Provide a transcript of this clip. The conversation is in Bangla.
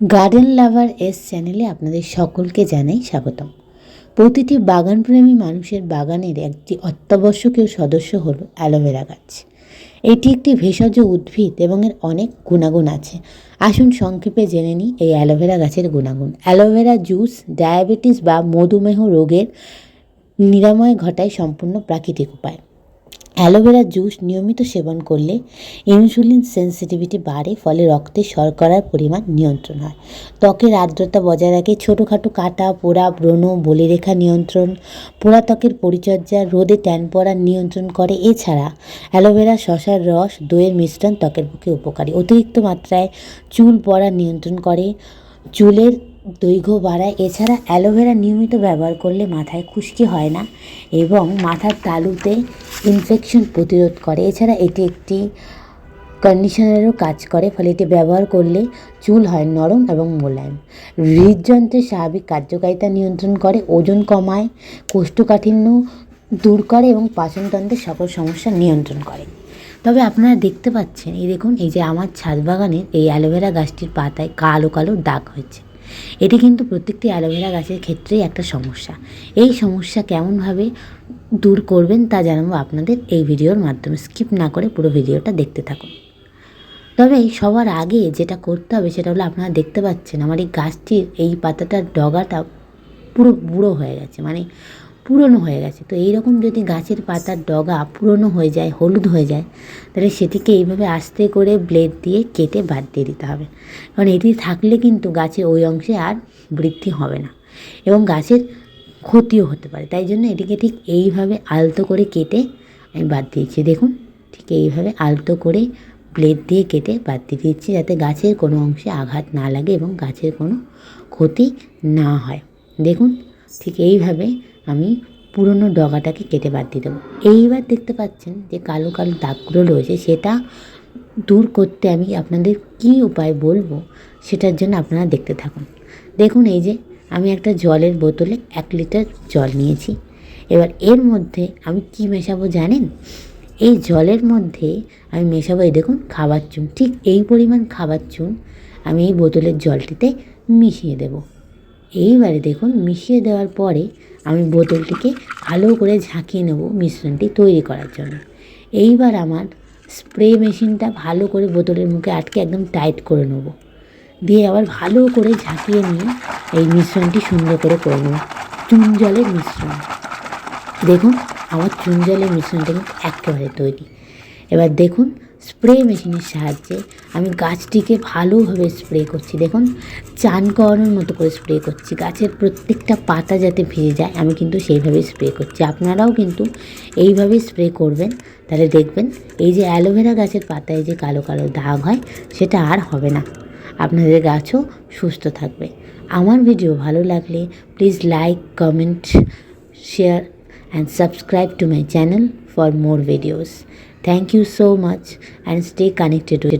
গার্ডেন লাভার চ্যানেলে আপনাদের সকলকে জানাই স্বাগতম। প্রতিটি বাগানপ্রেমী মানুষের বাগানের একটি অত্যাবশ্যকীয় সদস্য হলো অ্যালোভেরা গাছ। এটি একটি ভেষজ উদ্ভিদ এবং এর অনেক গুণাগুণ আছে। আসুন সংক্ষেপে জেনে নিই এই অ্যালোভেরা গাছের গুণাগুণ। অ্যালোভেরা জুস ডায়াবেটিস বা মধুমেহ রোগের নিরাময় ঘটায় সম্পূর্ণ প্রাকৃতিক উপায়। অ্যালোভেরা জুস নিয়মিত সেবন করলে ইনসুলিন সেন্সিটিভিটি বাড়ে, ফলে রক্তে শর্করার পরিমাণ নিয়ন্ত্রণ হয়। ত্বকের আর্দ্রতা বজায় রাখে, ছোটোখাটো কাটা, পোড়া, ব্রণ, বলিরেখা নিয়ন্ত্রণ, পোড়া ত্বকের পরিচর্যা, রোদে ট্যান পড়া নিয়ন্ত্রণ করে। এছাড়া অ্যালোভেরা, শসার রস, দইয়ের মিশ্রণ ত্বকের পক্ষে উপকারী। অতিরিক্ত মাত্রায় চুল পড়া নিয়ন্ত্রণ করে, চুলের দৈর্ঘ্য বাড়ায়। এছাড়া অ্যালোভেরা নিয়মিত ব্যবহার করলে মাথায় খুশকি হয় না এবং মাথার তালুতে ইনফেকশন প্রতিরোধ করে। এছাড়া এটি একটি কন্ডিশনারেরও কাজ করে, ফলে এটি ব্যবহার করলে চুল হয় নরম এবং মোলায়েম। হৃদযন্ত্রের স্বাভাবিক কার্যকারিতা নিয়ন্ত্রণ করে, ওজন কমায়, কোষ্ঠকাঠিন্য দূর করে এবং পাচনতন্ত্রের সকল সমস্যা নিয়ন্ত্রণ করে। তবে আপনারা দেখতে পাচ্ছেন, এই দেখুন, এই যে আমার ছাদ বাগানের এই অ্যালোভেরা গাছটির পাতায় কালো কালো দাগ হয়েছে। এটি কিন্তু প্রত্যেকটি অ্যালোভেরা গাছের ক্ষেত্রেই একটা সমস্যা। এই সমস্যা কেমনভাবে দূর করবেন তা জানাবো আপনাদের এই ভিডিওর মাধ্যমে। স্কিপ না করে পুরো ভিডিওটা দেখতে থাকুন। তবে সবার আগে যেটা করতে হবে সেটা হলো, আপনারা দেখতে পাচ্ছেন আমার এই গাছটির এই পাতাটার ডগাটা পুরো বুড়ো হয়ে গেছে, মানে পুরনো হয়ে গেছে। তো এইরকম যদি গাছের পাতার ডগা পুরনো হয়ে যায়, হলুদ হয়ে যায়, তাহলে সেটিকে এইভাবে আস্তে করে ব্লেড দিয়ে কেটে বাদ দিয়ে দিতে হবে। কারণ এটি থাকলে কিন্তু গাছের ওই অংশে আর বৃদ্ধি হবে না এবং গাছের ক্ষতিও হতে পারে। তাই জন্য এটিকে ঠিক এইভাবে আলতো করে কেটে আমি বাদ দিয়েছি। দেখুন, ঠিক এইভাবে আলতো করে ব্লেড দিয়ে কেটে বাদ দিয়ে দিচ্ছি, যাতে গাছের কোনো অংশে আঘাত না লাগে এবং গাছের কোনো ক্ষতি না হয়। দেখুন, ঠিক এইভাবে আমি পুরনো ডগাটাকে কেটে বাদ দিয়ে দেবো। এইবার দেখতে পাচ্ছেন যে কালো কালো দাগগুলো রয়েছে, সেটা দূর করতে আমি আপনাদের কী উপায় বলবো সেটার জন্য আপনারা দেখতে থাকুন। দেখুন, এই যে আমি একটা জলের বোতলে 1 লিটার জল নিয়েছি। এবার এর মধ্যে আমি কি মেশাবো জানেন? এই জলের মধ্যে আমি মেশাবো, এই দেখুন, খাবার চুন। ঠিক এই পরিমাণ খাবার চুন আমি এই বোতলের জলটিতে মিশিয়ে দেব। এইবারে দেখুন, মিশিয়ে দেওয়ার পরে আমি বোতলটিকে ভালো করে ঝাঁকিয়ে নেব মিশ্রণটি তৈরি করার জন্য। এইবার আমার স্প্রে মেশিনটা ভালো করে বোতলের মুখে আটকে একদম টাইট করে নেব, দিয়ে আবার ভালো করে ঝাঁকিয়ে নিয়ে এই মিশ্রণটি সুন্দর করে নেব। চুন জলের মিশ্রণ, দেখুন আমার চুন জলের মিশ্রণটা কিন্তু একেবারে তৈরি। এবার দেখুন, স্প্রে মেশিনের সাহায্যে আমি গাছটিকে ভালোভাবে স্প্রে করছি। দেখুন, চান করানোর মতো করে স্প্রে করছি, গাছের প্রত্যেকটা পাতা যাতে ভিজে যায় আমি কিন্তু সেইভাবেই স্প্রে করছি। আপনারাও কিন্তু এইভাবেই স্প্রে করবেন, তাহলে দেখবেন এই যে অ্যালোভেরা গাছের পাতায় যে কালো কালো দাগ হয় সেটা আর হবে না, আপনাদের গাছও সুস্থ থাকবে। আমার ভিডিও ভালো লাগলে please like, comment, share and subscribe to my channel for more videos. Thank you so much and stay connected with